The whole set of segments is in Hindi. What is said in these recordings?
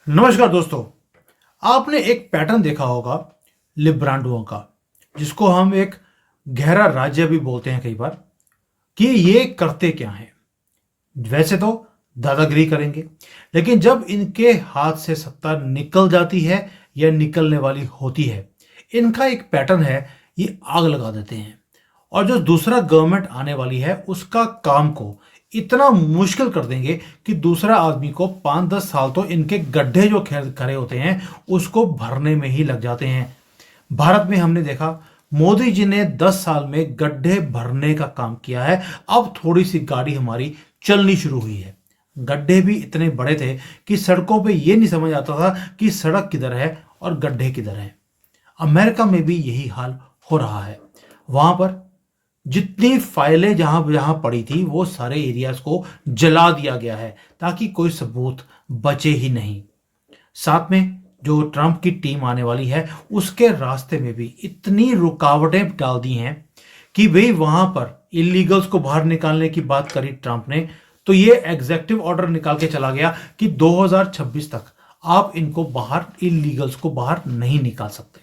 नमस्कार दोस्तों। आपने एक पैटर्न देखा होगा लिब्रांडुओं का, जिसको हम एक गहरा राज्य भी बोलते हैं कई बार, कि ये करते क्या हैं। वैसे तो दादागिरी करेंगे, लेकिन जब इनके हाथ से सत्ता निकल जाती है या निकलने वाली होती है, इनका एक पैटर्न है, ये आग लगा देते हैं। और जो दूसरा गवर्नमेंट आने वाली है उसका काम को इतना मुश्किल कर देंगे कि दूसरा आदमी को 5-10 साल तो इनके गड्ढे जो खड़े होते हैं उसको भरने में ही लग जाते हैं। भारत में हमने देखा, मोदी जी ने 10 साल में गड्ढे भरने का काम किया है। अब थोड़ी सी गाड़ी हमारी चलनी शुरू हुई है। गड्ढे भी इतने बड़े थे कि सड़कों पे ये नहीं समझ आता था कि सड़क किधर है और गड्ढे किधर है। अमेरिका में भी यही हाल हो रहा है। वहां पर जितनी फाइलें जहां जहां पड़ी थी वो सारे एरियाज को जला दिया गया है ताकि कोई सबूत बचे ही नहीं। साथ में जो ट्रंप की टीम आने वाली है उसके रास्ते में भी इतनी रुकावटें डाल दी हैं कि भाई वहां पर इलीगल्स को बाहर निकालने की बात करी ट्रंप ने, तो ये एग्जेक्टिव ऑर्डर निकाल के चला गया कि 2026 तक आप इनको बाहर, इलीगल्स को बाहर नहीं निकाल सकते।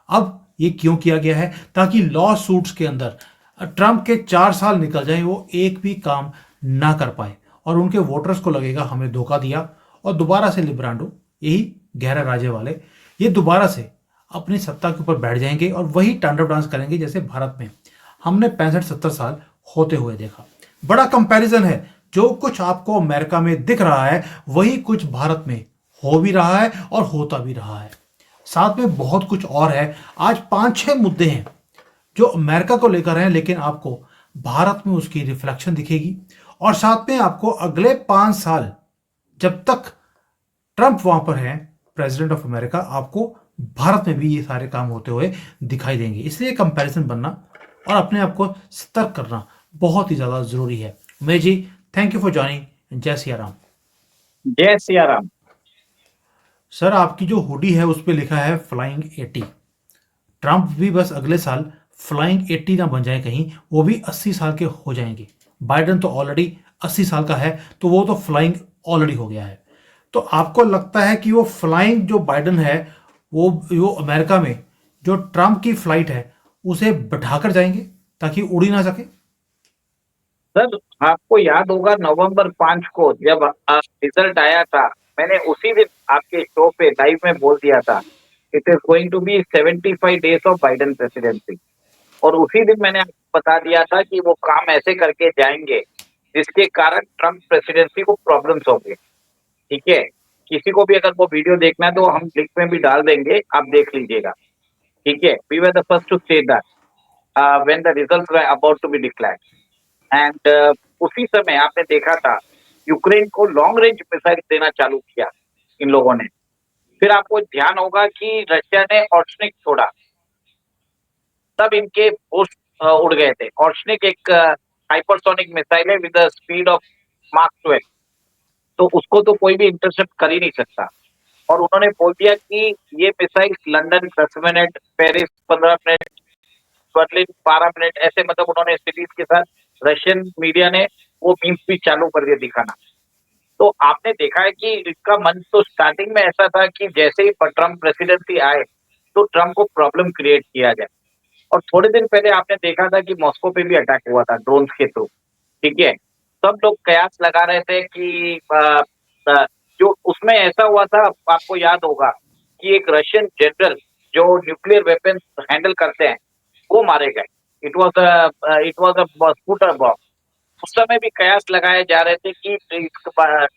अब ये क्यों किया गया है? ताकि लॉ सूट्स के अंदर ट्रंप के 4 साल निकल जाए, वो एक भी काम ना कर पाए और उनके वोटर्स को लगेगा हमने धोखा दिया, और दोबारा से लिब्रांडो, यही गहरा राज्य वाले, ये दोबारा से अपनी सत्ता के ऊपर बैठ जाएंगे और वही तांडव डांस करेंगे जैसे भारत में हमने 65-70 साल होते हुए देखा। बड़ा कंपैरिजन है। जो कुछ आपको अमेरिका में दिख रहा है वही कुछ भारत में हो भी रहा है और होता भी रहा है। साथ में बहुत कुछ और है। आज 5-6 मुद्दे हैं जो अमेरिका को लेकर हैं, लेकिन आपको भारत में उसकी रिफ्लेक्शन दिखेगी। और साथ में आपको अगले 5 साल जब तक ट्रंप वहां पर है, प्रेसिडेंट ऑफ अमेरिका, आपको भारत में भी ये सारे काम होते हुए दिखाई देंगे। इसलिए कंपैरिजन बनना और अपने आप को सतर्क करना बहुत ही ज्यादा जरूरी है। Umesh ji, thank you for joining. जय सिया राम। जय सिया राम। सर, आपकी जो हुडी है उस पर लिखा है फ्लाइंग 80। ट्रंप भी बस अगले साल फ्लाइंग 80 ना बन जाए कहीं, वो भी 80 साल के हो जाएंगे। बाइडन तो ऑलरेडी 80 साल का है, तो वो तो फ्लाइंग ऑलरेडी हो गया है। तो आपको लगता है कि वो फ्लाइंग जो बाइडन है, वो अमेरिका में जो ट्रंप की फ्लाइट है उसे बैठाकर जाएंगे ताकि उड़ ही ना सके? सर, आपको याद होगा नवंबर 5 को जब रिजल्ट आया था, मैंने उसी दिन आपके शो पे लाइव में बोल दिया था, it is going to be 75 days of Biden presidency. और उसी दिन मैंने आपको बता दिया था कि वो काम ऐसे करके जाएंगे जिसके कारण ट्रंप प्रेसिडेंसी को प्रॉब्लम्स होंगे। ठीक है, किसी को भी अगर वो वीडियो देखना है तो हम लिंक में भी डाल देंगे, आप देख लीजिएगा। ठीक है, we were the first to say that when the results were about to be declared. And उसी समय आपने देखा था यूक्रेन को लॉन्ग रेंज मिसाइल देना चालू किया इन लोगों ने। फिर आपको ध्यान होगा कि रशिया ने ऑर्शनिक छोड़ा, तब इनके होश उड़ गए थे। ऑर्शनिक एक हाइपरसोनिक मिसाइल है विद स्पीड ऑफ मार्क 12, तो उसको तो कोई भी इंटरसेप्ट कर ही नहीं सकता। और उन्होंने बोल दिया कि ये missile London 10 minute, Paris 15 minute, Berlin 12 minute, ऐसे मतलब उन्होंने सिटीज के साथ रशियन मीडिया ने वो मीम्स भी चालू कर दिया दिखाना। तो आपने देखा है कि इसका मन तो स्टार्टिंग में ऐसा था कि जैसे ही ट्रम्प प्रेसिडेंसी आए तो ट्रम्प को प्रॉब्लम क्रिएट किया जाए। और थोड़े दिन पहले आपने देखा था कि मॉस्को पे भी अटैक हुआ था ड्रोन्स के थ्रू। ठीक है, सब लोग कयास लगा रहे थे कि जो उसमें ऐसा हुआ था, आपको याद होगा कि एक रशियन जनरल जो न्यूक्लियर वेपन्स हैंडल करते हैं वो मारे गए। It was a scooter bomb. उस समय भी कयास लगाए जा रहे थे कि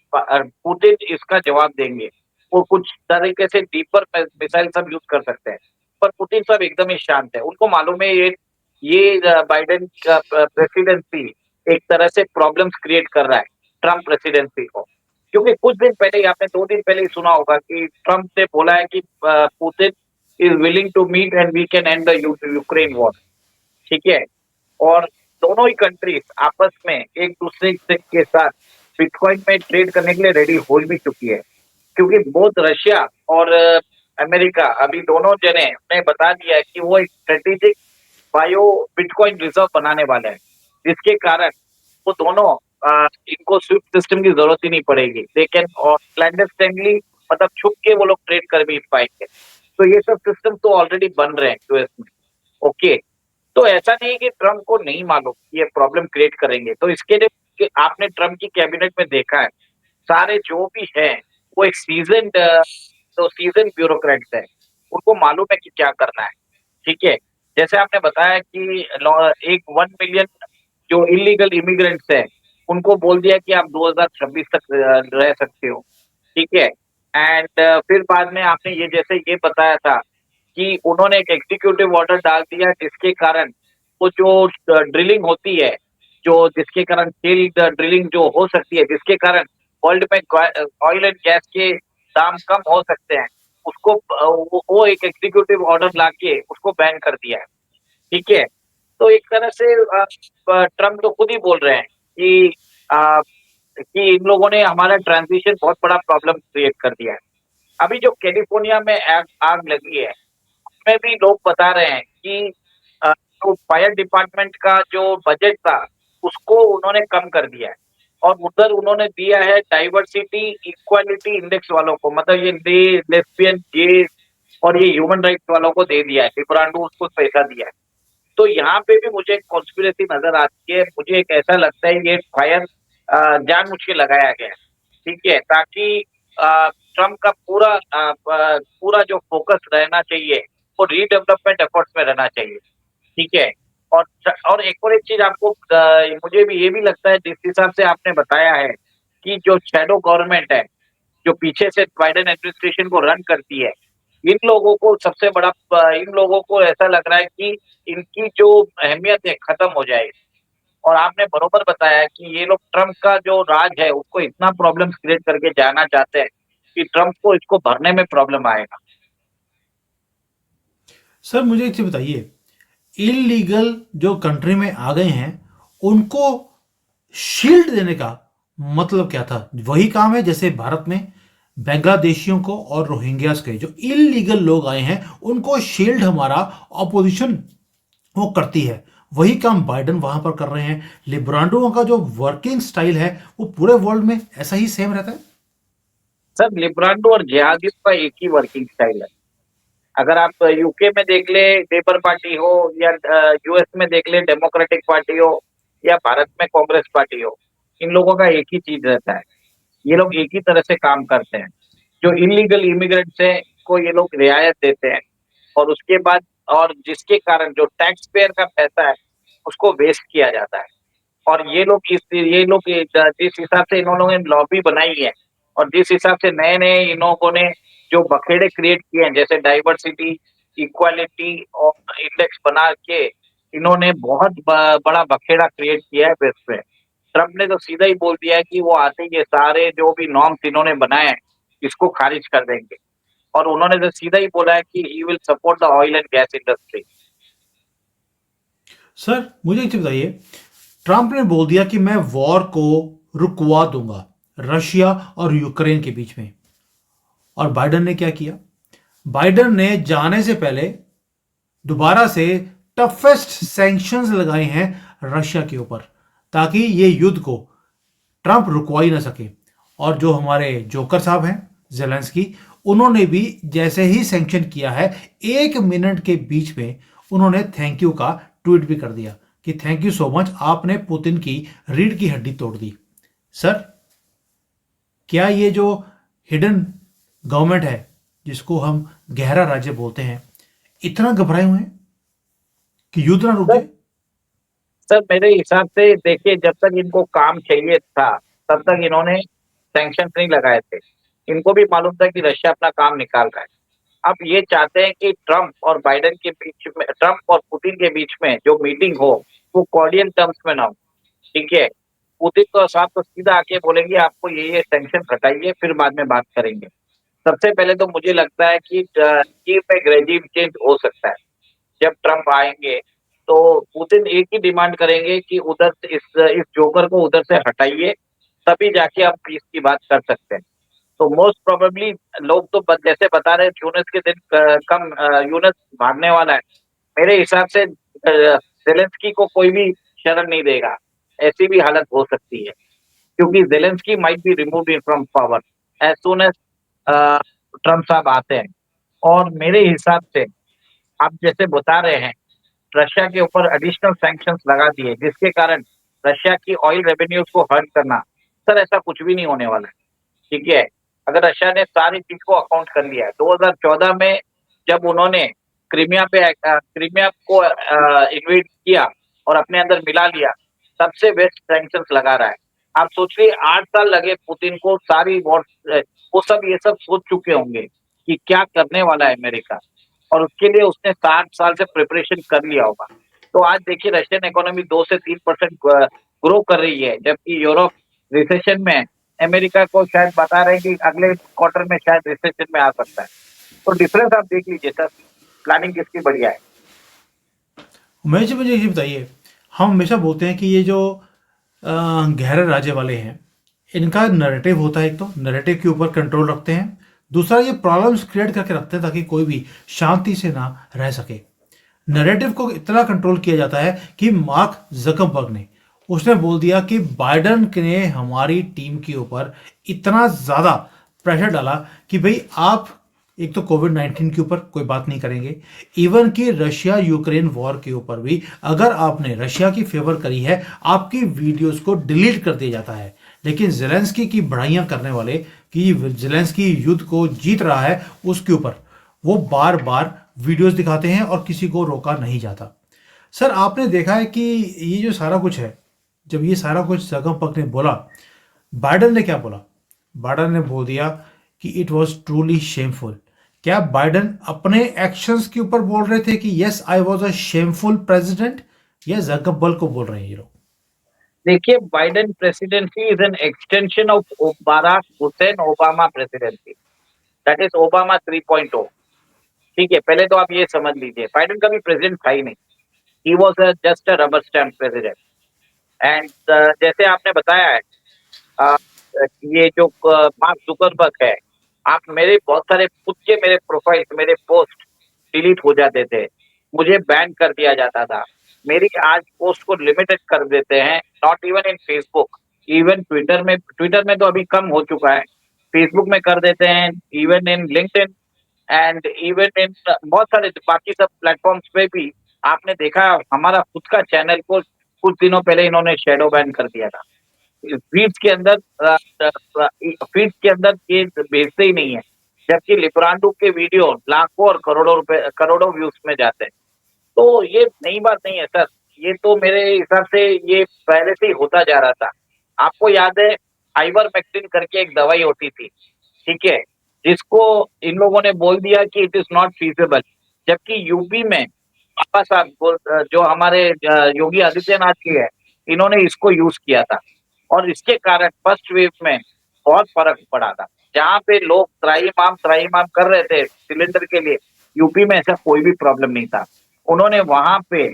पुतिन इसका जवाब देंगे, वो कुछ तरीके से डीपर मिसाइल सब यूज कर सकते हैं। पर पुतिन सब एकदम ही शांत है, उनको मालूम है ये बाइडेन का प्रेसिडेंसी एक तरह से प्रॉब्लम्स क्रिएट कर रहा है ट्रम्प प्रेसिडेंसी को। क्योंकि कुछ दिन पहले ही, आपने 2 दिन पहले ही सुना होगा कि ट्रम्प ने बोला है कि Putin is willing to meet and we can end the Ukraine war. ठीक है, और दोनों ही कंट्रीज आपस में एक दूसरे के साथ बिटकॉइन में ट्रेड करने के लिए रेडी हो भी चुकी है। क्योंकि बोथ रशिया और अमेरिका अभी दोनों जने ने बता दिया है कि वो एक स्ट्रेटेजिक बायो बिटकॉइन रिजर्व बनाने वाले हैं, जिसके कारण वो दोनों इनको स्विफ्ट सिस्टम की जरूरत ही नहीं पड़ेगी। दे कैन क्लैंडस्टाइनली मतलब छुप के वो लोग ट्रेड कर भी पाएंगे। तो ये सब सिस्टम तो ऑलरेडी बन रहे हैं यूएस में। ओके, तो ऐसा नहीं है कि ट्रम्प को नहीं मालूम कि ये प्रॉब्लम क्रिएट करेंगे। तो इसके लिए कि आपने ट्रम्प की कैबिनेट में देखा है, सारे जो भी हैं वो एक सीजन ब्यूरोक्रेट्स हैं। उनको मालूम है कि क्या करना है। ठीक है, जैसे आपने बताया कि एक 1 मिलियन जो इलीगल इमिग्रेंट्स हैं, उनको बोल दिया कि आप 2026 तक रह सकते हो। ठीक है, एंड फिर बाद में आपने ये जैसे ये बताया था कि उन्होंने एक एग्जीक्यूटिव ऑर्डर डाल दिया जिसके कारण वो जो ड्रिलिंग होती है, जो जिसके कारण शेल ड्रिलिंग जो हो सकती है, जिसके कारण वर्ल्ड में ऑयल एंड गैस के दाम कम हो सकते हैं, उसको वो एक एग्जीक्यूटिव ऑर्डर लाके उसको बैन कर दिया है। ठीक है, तो एक तरह से ट्रम्प तो खुद ही बोल रहे हैं कि अ, कि इन लोगों ने हमारा ट्रांजिशन बहुत बड़ा प्रॉब्लम क्रिएट कर दिया है। अभी जो कैलिफोर्निया में आग आग लगी है, उसमें भी लोग बता रहे हैं कि जो फायर डिपार्टमेंट का जो बजट था, उसको उन्होंने कम कर दिया है और उधर उन्होंने दिया है डाइवर्सिटी इक्वालिटी इंडेक्स वालों को, मतलब ये लेस्बियन, गे और ये ह्यूमन राइट्स वालों को दे दिया है, लिब्रांडो उसको पैसा दिया है। तो यहाँ पे भी मुझे एक कॉन्स्पिरेसी नजर आती है। मुझे एक ऐसा लगता है ये फायर जानबूझ के लगाया गया है। ठीक है, ताकि ट्रम्प का पूरा जो फोकस रहना चाहिए वो रीडेवलपमेंट एफर्ट्स में रहना चाहिए। ठीक है, और एक चीज आपको मुझे भी ये भी लगता है जिस हिसाब से आपने बताया है कि जो शैडो गवर्नमेंट है, जो पीछे से बाइडेन एडमिनिस्ट्रेशन को रन करती है, इन लोगों को ऐसा लग रहा है कि इनकी जो अहमियत है खत्म हो जाएगी। और आपने बरोबर बताया कि ये लोग ट्रम्प का जो राज है उसको इतना प्रॉब्लम क्रिएट करके जाना चाहते हैं कि ट्रम्प को इसको भरने में प्रॉब्लम आएगा। सर मुझे एक चीज बताइए, इलीगल जो कंट्री में आ गए हैं उनको शील्ड देने का मतलब क्या था? वही काम है जैसे भारत में बांग्लादेशियों को और रोहिंग्यास के जो इलीगल लोग आए हैं उनको शील्ड हमारा ऑपोजिशन वो करती है। वही काम बाइडन वहां पर कर रहे हैं। लिब्रांडो का जो वर्किंग स्टाइल है वो पूरे वर्ल्ड में ऐसा ही सेम रहता है। सर, लिब्रांडो और जिहादियों का एक ही वर्किंग स्टाइल है। अगर आप यूके में देख ले लेबर पार्टी हो, या यूएस में देख ले डेमोक्रेटिक पार्टी हो, या भारत में कांग्रेस पार्टी हो, इन लोगों का एक ही चीज रहता है। ये लोग एक ही तरह से काम करते हैं। जो इलीगल इमिग्रेंट्स हैं को ये लोग रियायत देते हैं, और उसके बाद और जिसके कारण जो टैक्स पेयर का पैसा है उसको वेस्ट किया जाता है। और जिस हिसाब से इन लोगों ने लॉबी बनाई है, और जिस हिसाब से नए नए इन लोगों ने जो बखेड़े क्रिएट किए हैं, जैसे डाइवर्सिटी, इक्वालिटी और इंडेक्स बना के इन्होंने बहुत बड़ा बखेड़ा क्रिएट किया है वेस्ट में। ट्रम्प ने तो सीधा ही बोल दिया है कि वो आते ही ये सारे जो भी नॉर्म्स इन्होंने बनाए हैं इसको खारिज कर देंगे। और उन्होंने तो सीधा ही बोला है कि he will support the oil and gas industry. Sir मुझे एक चीज बताइए, ट्रंप ने बोल दिया कि मैं वॉर को रुकवा दूंगा रशिया और यूक्रेन के बीच में। और बाइडन ने क्या किया? बाइडन ने जाने से पहले दोबारा से टफेस्ट सैंक्शंस लगाए हैं रशिया के ऊपर, ताकि ये युद्ध को ट्रंप रुकवा ही ना सके। और जो हमारे जोकर साहब हैं जेलेंस्की, उन्होंने भी जैसे ही सैंक्शन किया है 1 मिनट के बीच में उन्होंने थैंक यू का ट्वीट भी कर दिया कि थैंक यू सो मच, आपने पुतिन की रीढ़ की हड्डी तोड़ दी। सर क्या ये जो हिडन गवर्नमेंट है जिसको हम गहरा राज्य बोलते हैं इतना घबराए हुए हैं कि युद्ध ना रुके? सर सर मेरे हिसाब से देखिए, जब तक इनको काम चाहिए था तब तक इन्होंने सैंक्शन नहीं लगाए थे। इनको भी मालूम था कि रशिया अपना काम निकाल रहा है। अब ये चाहते हैं कि ट्रम्प और पुतिन के बीच में जो मीटिंग हो वो कॉर्डियल टर्म्स में ना हो। ठीक है, पुतिन तो साहब तो सीधा आके बोलेंगे आपको ये सैंक्शन हटाइए, फिर बाद में बात करेंगे। सबसे पहले तो मुझे लगता है कि कीव में ग्रेजिव चेंज हो सकता है। जब ट्रम्प आएंगे तो पुतिन एक ही डिमांड करेंगे कि उधर से इस जोकर को उधर से हटाइए, तभी जाके हम पीस की बात कर सकते हैं। तो मोस्ट प्रोबेबली लोग तो जैसे बता रहे हैं यूनुस के दिन यूनुस भागने वाला है। मेरे हिसाब से जेलेंस्की को कोई भी शरण नहीं देगा। ऐसी भी हालत हो सकती है, क्योंकि Zelensky might be removed from power as soon as Trump साहब आते हैं। और मेरे हिसाब से आप जैसे बता रहे हैं, रशिया के ऊपर एडिशनल सैंक्शंस लगा दिए, जिसके कारण रशिया की ऑयल रेवेन्यूज को हर्ट करना। सर ऐसा कुछ भी नहीं होने वाला है, ठीक है? अगर रशिया ने सारी चीज को अकाउंट कर लिया है, 2014 में जब उन्होंने क्रीमिया को इन्वेड किया और अपने अंदर मिला लिया, तब से वेस्ट सैंक्शंस लगा रहा है। आप सोचिए 8 साल लगे पुतिन को सारी वॉर, वो सब ये सब सोच चुके होंगे कि क्या करने वाला है अमेरिका, और उसके लिए उसने 60 साल से प्रिपरेशन कर लिया होगा। तो आज देखिए रशियन इकोनॉमी 2 से 3% ग्रो कर रही है, जबकि यूरोप रिसेशन में है। अमेरिका को शायद बता रहे हैं कि अगले क्वार्टर में शायद रिसेशन में आ सकता है। तो डिफरेंस आप देख लीजिए सर, प्लानिंग किसकी बढ़िया है। मुझे ये बताइए, हम हमेशा बोलते हैं कि ये जो गहरे राज्य वाले हैं, इनका नैरेटिव होता है, एक तो नैरेटिव के ऊपर कंट्रोल रखते हैं, दूसरा ये प्रॉब्लम्स क्रिएट करके रखते हैं ताकि कोई भी शांति से ना रह सके। नैरेटिव को इतना कंट्रोल किया जाता है कि मार्क जकरबर्ग ने उसने बोल दिया कि बाइडन ने हमारी टीम के ऊपर इतना ज़्यादा प्रेशर डाला कि भाई आप एक तो कोविड-19 के ऊपर कोई बात नहीं करेंगे, इवन कि रशिया यूक्रेन वॉर के ऊपर भी अगर आपने रशिया की फेवर करी है, आपकी वीडियोस को डिलीट कर दिया जाता है। लेकिन जेलेंस्की की बड़ाइयां करने वाले कि जेलेंस्की युद्ध को जीत रहा है, उसके ऊपर वो बार बार वीडियोस दिखाते हैं और किसी को रोका नहीं जाता। सर आपने देखा है कि ये जो सारा कुछ है, जब ये सारा कुछ जगह ने बोला, बाइडन ने क्या बोला? बाइडन ने बोल दिया कि इट वॉज ट्रूली शेमफुल। क्या बाइडन अपने एक्शंस के ऊपर बोल रहे थे कि yes I was a shameful president, या जकरबर्ग को बोल रहे हैं ये लोग? देखिए Biden presidency is an extension of Barack Hussein Obama presidency, that is Obama 3.0। ठीक है, पहले तो आप ये समझ लीजिए बाइडेन कभी प्रेसिडेंट था ही नहीं, he was just a rubber stamp president. And जैसे आपने बताया है, अ, ये जो मार्क जुकरबर्ग है, आप मेरे बहुत सारे खुद के मेरे प्रोफाइल मेरे पोस्ट डिलीट हो जाते थे, मुझे बैन कर दिया जाता था। मेरी आज पोस्ट को लिमिटेड कर देते हैं, not even in Facebook, even Twitter में तो अभी कम हो चुका है, फेसबुक में कर देते हैं, even in LinkedIn and even in बहुत सारे बाकी सब प्लेटफॉर्म्स पे भी। आपने देखा हमारा खुद का चैनल को कुछ दिनों पहले इन्होंने शेडो बैन कर दिया था। फीड्स के अंदर फीड्स के अंदर ये भेजते ही नहीं है, जबकि लिब्रांडो के वीडियो लाखों और करोड़ों व्यूज में जाते हैं। तो ये नई बात नहीं है सर, ये तो मेरे हिसाब से ये पहले से ही होता जा रहा था। आपको याद है आइवरमेक्टिन करके एक दवाई होती थी, ठीक है, जिसको इन लोगों ने बोल दिया कि इट इज नॉट फीजिबल, जबकि यूपी में बाबा साहब जो हमारे योगी आदित्यनाथ जी है, इन्होंने इसको यूज किया था, और इसके कारण फर्स्ट वेव में बहुत फर्क पड़ा था। जहाँ पे लोग त्राईमाम कर रहे थे सिलेंडर के लिए, यूपी में ऐसा कोई भी प्रॉब्लम नहीं था। उन्होंने वहां पे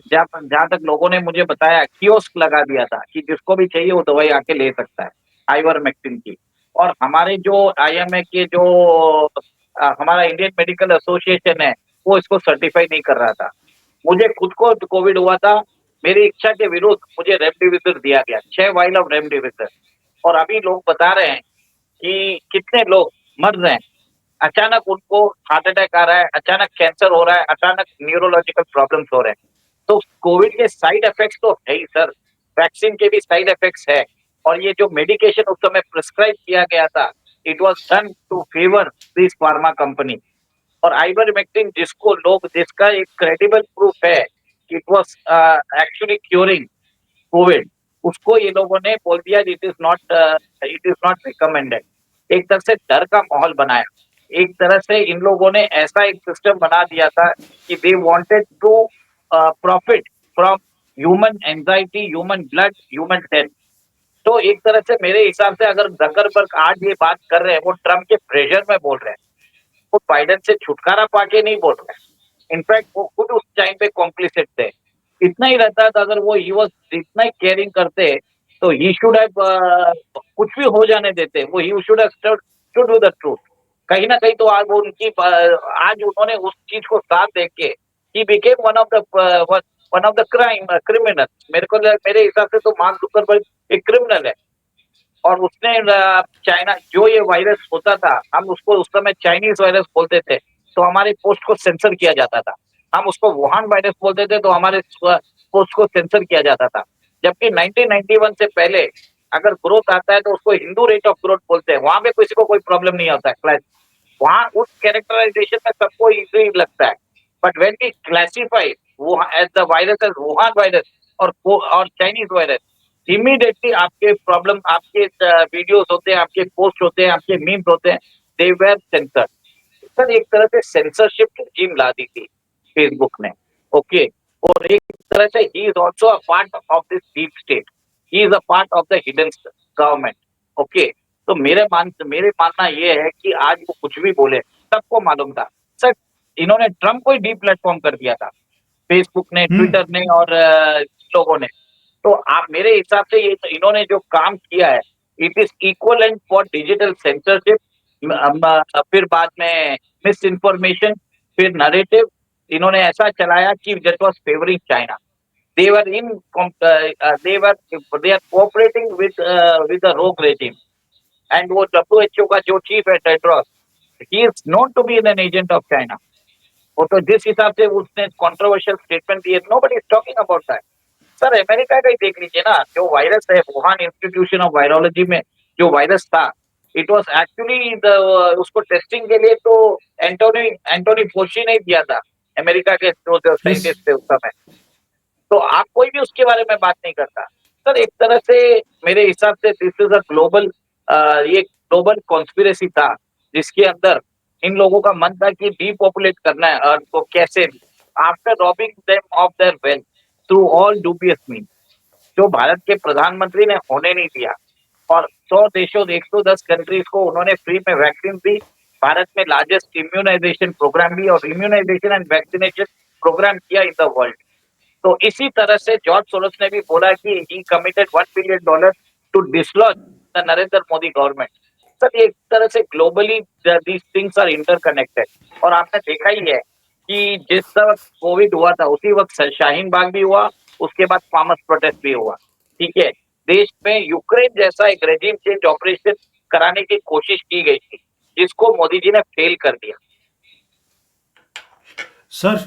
जहाँ तक लोगों ने मुझे बताया कियोस्क लगा दिया था कि जिसको भी चाहिए वो दवाई आके ले सकता है, आइवरमेक्टिन की। और हमारे जो आईएमए के जो हमारा इंडियन मेडिकल एसोसिएशन है, वो इसको सर्टिफाई नहीं कर रहा था। मुझे खुद को कोविड हुआ था, मेरी इच्छा के विरुद्ध मुझे रेमडेसिविर दिया गया, 6 वाइल ऑफ रेमडेसिविर। और अभी लोग बता रहे हैं कि कितने लोग मर रहे हैं, अचानक उनको हार्ट अटैक आ रहा है, अचानक कैंसर हो रहा है, अचानक न्यूरोलॉजिकल प्रॉब्लम्स हो रहे हैं। तो कोविड के साइड इफेक्ट्स तो है ही सर, वैक्सीन के भी साइड इफेक्ट्स है। और ये जो मेडिकेशन उस समय प्रिस्क्राइब किया गया था, it was done to favour this pharma company. और आइवरमेक्टिन जिसका एक क्रेडिबल प्रूफ है कि it was actually curing Covid, उसको ये लोगों ने बोल दिया इट इज नॉट रिकमेंडेड। एक तरह से डर का माहौल बनाया, एक तरह से इन लोगों ने ऐसा एक सिस्टम बना दिया था कि they wanted to profit from human anxiety, human blood, human death. तो एक तरह से मेरे हिसाब से अगर जकरबर्ग आज ये बात कर रहे हैं, वो ट्रम्प के प्रेशर में बोल रहे हैं, वो बाइडेन से छुटकारा पाके नहीं बोल रहे हैं। इनफैक्ट वो खुद उस टाइम पे कॉम्प्लिसेट थे। इतना ही रहता था, अगर वो ही वॉज इतना ही केयरिंग करते, तो ही शुड हैव कुछ भी हो जाने देते, वो he should have stood with the truth. कहीं ना कहीं तो आज वो आज उन्होंने उस चीज को साथ देख के he became one of the criminal. मेरे हिसाब से तो मार्क जुकरबर्ग एक क्रिमिनल है। और उसने चाइना जो ये वायरस होता था, हम उसको उस समय चाइनीज वायरस बोलते थे, तो हमारे पोस्ट को सेंसर किया जाता था। हम उसको वुहान वायरस बोलते थे, तो हमारे पोस्ट को सेंसर किया जाता था। जबकि 1991 से पहले अगर ग्रोथ आता है तो उसको हिंदू रेट ऑफ ग्रोथ बोलते हैं, वहां पे किसी को कोई प्रॉब्लम नहीं होता है। वहां उस कैरेक्टराइजेशन में सबको इजी लगता है। बट व्हेन वी क्लासिफाई वो as the virus as Wuhan virus और चाइनीज वायरस, इमीडिएटली आपके प्रॉब्लम, आपके वीडियोस होते हैं, आपके पोस्ट होते हैं, आपके मीम्स होते हैं, दे वर सेंसर। सर एक तरह से सेंसरशिप regime ला दी थी फेसबुक ने। ओके, और एक तरह से he is also a part of this deep state, he is a part of the hidden government. Okay, तो मेरे मानना ये है कि आज वो कुछ भी बोले, सबको मालूम था। सर इन्होंने ट्रम्प को ही डी प्लेटफॉर्म कर दिया था, फेसबुक ने, हम्म। ट्विटर ने और लोगों ने। तो आप मेरे हिसाब से ये तो इन्होंने जो काम किया है, it is equivalent for digital censorship. फिर बाद में मिस इन्फॉर्मेशन, फिर नरेटिव इन्होंने ऐसा चलाया कि that was favouring China. They were in they are cooperating with the rogue regime. And वो डब्ल्यूएचओ का जो चीफ है Tedros, he is known to be an agent of China. वो तो जिस हिसाब से उसने कंट्रोवर्शियल स्टेटमेंट दिए, nobody is talking about that. Sir America का ही देख लीजिए ना, जो वायरस है वुहान इंस्टीट्यूशन ऑफ वायरोलॉजी में जो वायरस था, इट वाज एक्चुअली द उसको टेस्टिंग के लिए तो एंटोनी एंटोनी फोशी ने दिया था, अमेरिका के जो यस। साइंटिस्ट थे उस समय। तो आप कोई भी उसके बारे में बात नहीं करता। सर एक तरह से मेरे हिसाब से दिस इज अ ग्लोबल, ये ग्लोबल कॉन्स्पिरेसी था, जिसके अंदर इन लोगों का मन था कि डीपॉपुलेट करना है अर्थ को कैसे भी, after robbing them of their wealth through all dubious mean, जो भारत के प्रधानमंत्री ने होने नहीं दिया। और 100 देशों, 110 कंट्रीज को उन्होंने फ्री में वैक्सीन दी। भारत में लार्जेस्ट इम्यूनाइजेशन प्रोग्राम भी और इम्यूनाइजेशन एंड वैक्सीनेशन प्रोग्राम किया इन द वर्ल्ड। तो इसी तरह से जॉर्ज सोरोस ने भी बोला कि he committed $1 billion to dislodge the Narendra Modi government. Sir ये एक तरह से globally these things are interconnected. और आपने देखा ही है कि जिस वक्त कोविड हुआ था उसी वक्त शाहीन बाग भी हुआ, उसके बाद फार्मर्स प्रोटेस्ट भी हुआ। ठीक है, देश में यूक्रेन जैसा एक रेजिम चेंज ऑपरेशन कराने की कोशिश की गई थी, जिसको मोदी जी ने फेल कर दिया। सर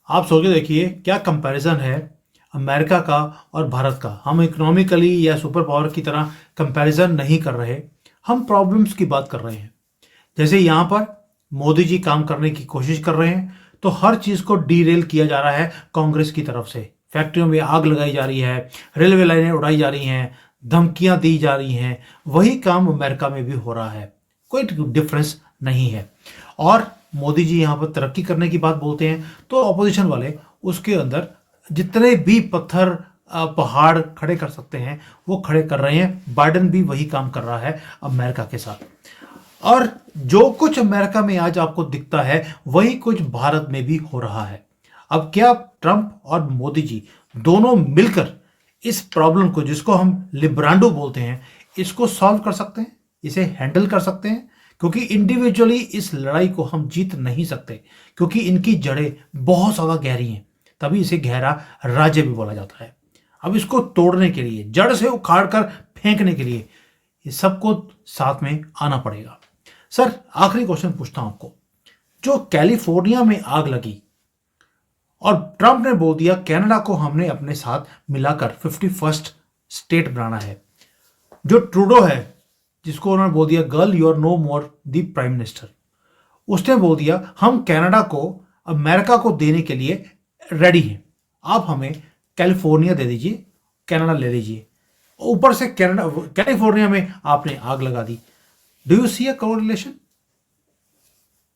आप सोच के देखिए क्या कंपैरिजन है अमेरिका का और भारत का। हम इकोनॉमिकली या सुपर पावर की तरह कंपैरिजन नहीं कर रहे, हम प्रॉब्लम्स की बात कर रहे हैं। जैसे यहाँ पर मोदी जी काम करने की कोशिश कर रहे हैं तो हर चीज़ को डीरेल किया जा रहा है कांग्रेस की तरफ से। फैक्ट्रियों में आग लगाई जा रही है, रेलवे लाइनें उड़ाई जा रही हैं, धमकियां दी जा रही हैं। वही काम अमेरिका में भी हो रहा है, कोई डिफरेंस नहीं है। और मोदी जी यहाँ पर तरक्की करने की बात बोलते हैं तो अपोजिशन वाले उसके अंदर जितने भी पत्थर पहाड़ खड़े कर सकते हैं वो खड़े कर रहे हैं। बाइडन भी वही काम कर रहा है अमेरिका के साथ। और जो कुछ अमेरिका में आज आपको दिखता है वही कुछ भारत में भी हो रहा है। अब क्या ट्रंप और मोदी जी दोनों मिलकर इस प्रॉब्लम को, जिसको हम लिब्रांडो बोलते हैं, इसको सॉल्व कर सकते हैं, इसे हैंडल कर सकते हैं? क्योंकि इंडिविजुअली इस लड़ाई को हम जीत नहीं सकते, क्योंकि इनकी जड़ें बहुत ज़्यादा गहरी हैं। तभी इसे गहरा राज्य भी बोला जाता है। अब इसको तोड़ने के लिए, जड़ से उखाड़ कर फेंकने के लिए, ये सबको साथ में आना पड़ेगा। सर आखिरी क्वेश्चन पूछता हूं आपको। जो कैलिफोर्निया में आग लगी और ट्रंप ने बोल दिया कनाडा को हमने अपने साथ मिलाकर 51st स्टेट बनाना है। जो ट्रूडो है, जिसको उन्होंने बोल दिया girl you are no more the prime minister, उसने बोल दिया हम कनाडा को अमेरिका को देने के लिए रेडी हैं, आप हमें कैलिफोर्निया दे दीजिए, कनाडा ले लीजिए। ऊपर से कनाडा कैलिफोर्निया में आपने आग लगा दी। Do you see a correlation?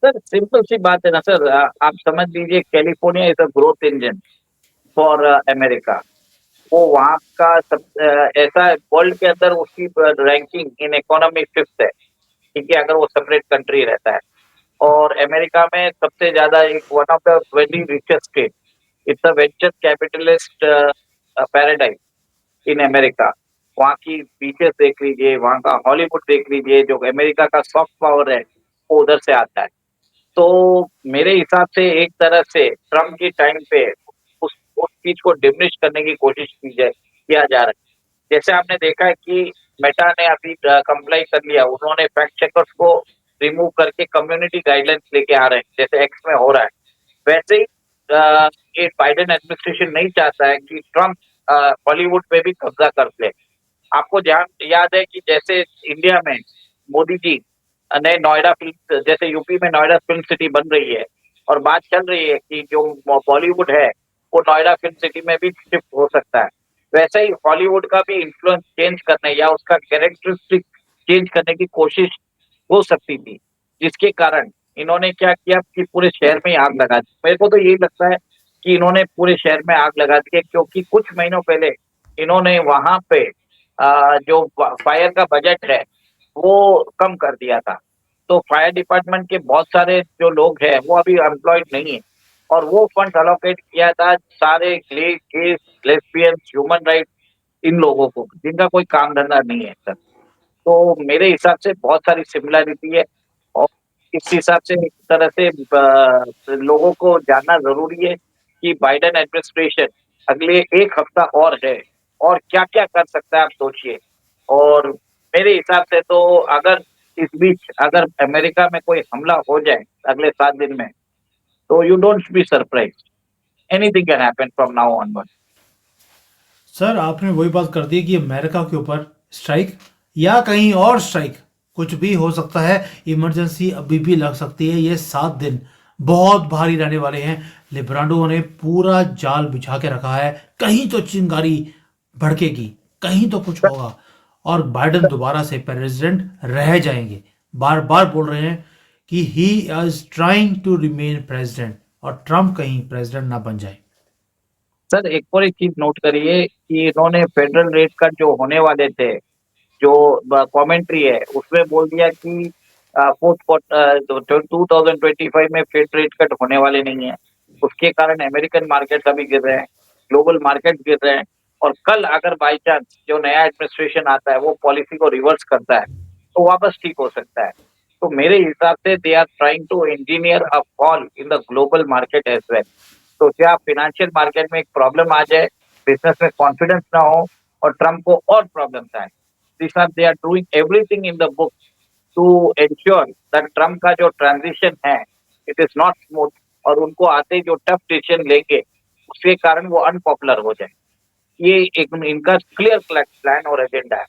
Sir simple सी बात है ना सर, आप समझ लीजिए California is a growth engine for America. वो वहाँ का सब ऐसा वर्ल्ड के अंदर उसकी रैंकिंग इन इकोनॉमी फिफ्थ है। ठीक है, अगर वो सेपरेट कंट्री रहता है। और अमेरिका में सबसे ज्यादा एक one of the very richest state, it's a venture capitalist paradise in America. वहाँ की बीचेस देख लीजिए, वहाँ का हॉलीवुड देख लीजिए, जो अमेरिका का सॉफ्ट पावर है वो उधर से आता है। तो मेरे हिसाब से एक तरह से ट्रम्प की टाइम पे उस चीज को डिमिनिश करने की कोशिश की जाए, किया जा रहा है। जैसे आपने देखा है कि मेटा ने अभी कंप्लाई कर लिया, उन्होंने फैक्ट चेकर्स को रिमूव करके कम्युनिटी गाइडलाइंस लेके आ रहे हैं, जैसे एक्स में हो रहा है। वैसे ही ये बाइडेन एडमिनिस्ट्रेशन नहीं चाहता है कि ट्रम्प बॉलीवुड पे भी कब्जा कर ले। आपको याद है कि जैसे इंडिया में मोदी जी ने नोएडा फिल्म, जैसे यूपी में नोएडा फिल्म सिटी बन रही है और बात चल रही है कि जो बॉलीवुड है वो नोएडा फिल्म सिटी में भी शिफ्ट हो सकता है। वैसे ही हॉलीवुड का भी इन्फ्लुएंस चेंज करने या उसका कैरेक्टरिस्टिक चेंज करने की कोशिश हो सकती थी, जिसके कारण इन्होंने क्या किया कि पूरे शहर में ही आग लगा दी। मेरे को तो यही लगता है कि इन्होंने पूरे शहर में आग लगा दी है, क्योंकि कुछ महीनों पहले इन्होंने वहां पे जो फायर का बजट है वो कम कर दिया था। तो फायर डिपार्टमेंट के बहुत सारे जो लोग हैं वो अभी एम्प्लॉयड नहीं है, और वो फंड अलोकेट किया था सारे गेस, लेस्बियंस, ह्यूमन राइट इन लोगों को, जिनका कोई काम धंधा नहीं है सर। तो मेरे हिसाब से बहुत सारी सिमिलरिटी है, और इस हिसाब से एक तरह से लोगों को जानना जरूरी है कि बाइडेन एडमिनिस्ट्रेशन अगले एक हफ्ता और है और क्या क्या कर सकता है, आप सोचिए। और मेरे हिसाब से तो अगर इस बीच अगर अमेरिका में कोई हमला हो जाए अगले 7 दिन में, तो you don't be surprise, anything can happen from now onward. Sir आपने वही बात कर दी कि अमेरिका के ऊपर स्ट्राइक या कहीं और स्ट्राइक, कुछ भी हो सकता है। इमरजेंसी अभी भी लग सकती है। ये 7 दिन बहुत भारी रहने वाले हैं। लिब्रांडो ने पूरा जाल बिछा के रखा है, कहीं तो चिंगारी भड़केगी, कहीं तो कुछ होगा और बाइडेन दोबारा से प्रेसिडेंट रह जाएंगे। बार बार बोल रहे हैं कि he is trying to remain president, और ट्रम्प कहीं प्रेसिडेंट ना बन जाए। सर एक और एक चीज नोट करिए कि इन्होंने फेडरल रेट कट जो होने वाले थे, जो कमेंट्री है उसमें बोल दिया कि फोर्थ 2025 में फेड रेट कट होने वाले नहीं है। उसके कारण अमेरिकन मार्केट अभी गिर रहे हैं, ग्लोबल मार्केट गिर रहे हैं, और कल अगर बाई चांस जो नया एडमिनिस्ट्रेशन आता है वो पॉलिसी को रिवर्स करता है तो वापस ठीक हो सकता है। तो मेरे हिसाब से they are trying to engineer a fall in the global market as well. तो क्या फिनेंशियल मार्केट में एक प्रॉब्लम आ जाए, बिजनेस में कॉन्फिडेंस ना हो और ट्रम्प को और प्रॉब्लम्स आए। This are they are doing everything in the book to ensure that Trump का जो ट्रांजिशन है इट इज नॉट स्मूथ, और उनको आते जो टफ डिसीजन लेंगे उसके कारण वो अनपॉपुलर हो जाए। ये एक इनका क्लियर प्लान और एजेंडा है।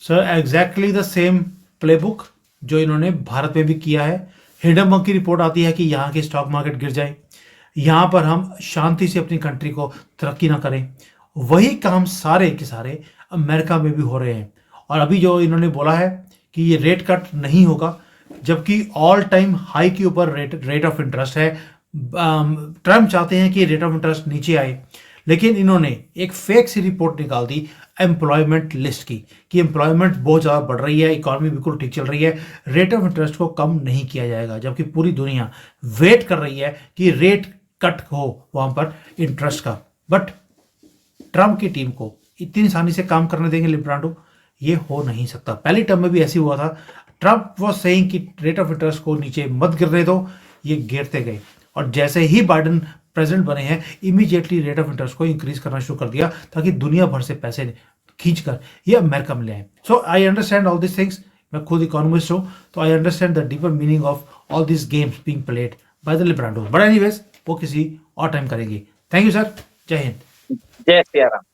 Sir exactly the same playbook जो इन्होंने भारत में भी किया है। हिडम्बा की रिपोर्ट आती है कि यहाँ की स्टॉक मार्केट गिर जाए, यहाँ पर हम शांति से अपनी कंट्री को तरक्की ना करें। वही काम सारे के सारे अमेरिका में भी हो रहे हैं। और अभी जो इन्होंने बोला है कि ये रेट कट नहीं होगा, जबकि ऑल टाइम हाई के ऊपर रेट ऑफ इंटरेस्ट है। ट्रम्प चाहते हैं कि रेट ऑफ इंटरेस्ट नीचे आए, लेकिन इन्होंने एक फेक सी रिपोर्ट निकाल दी एम्प्लॉयमेंट लिस्ट की कि एम्प्लॉयमेंट बहुत ज़्यादा बढ़ रही है, इकॉनमी बिल्कुल ठीक चल रही है, रेट ऑफ इंटरेस्ट को कम नहीं किया जाएगा। जबकि पूरी दुनिया वेट कर रही है कि रेट कट हो वहाँ पर इंटरेस्ट का। बट ट्रम्प की टीम को इतनी आसानी से काम करने देंगे लिब्रांडो? ये हो नहीं सकता। पहली टर्म में भी ऐसे हुआ था। ट्रम्प वॉज सेइंग कि रेट ऑफ इंटरेस्ट को नीचे मत गिरने दो, ये गिरते गए। और जैसे ही बाइडेन प्रेसिडेंट बने हैं, इमीडिएटली रेट ऑफ इंटरेस्ट को इंक्रीज करना शुरू कर दिया, ताकि दुनिया भर से पैसे खींचकर ये अमेरिका में ले आए। So I understand all this things. मैं खुद इकोनॉमिस्ट हूँ, तो I understand the deeper meaning of all this games being played by the librandu. But anyways वो किसी और टाइम करेंगे। थैंक यू सर, जय हिंद। जय सिया राम।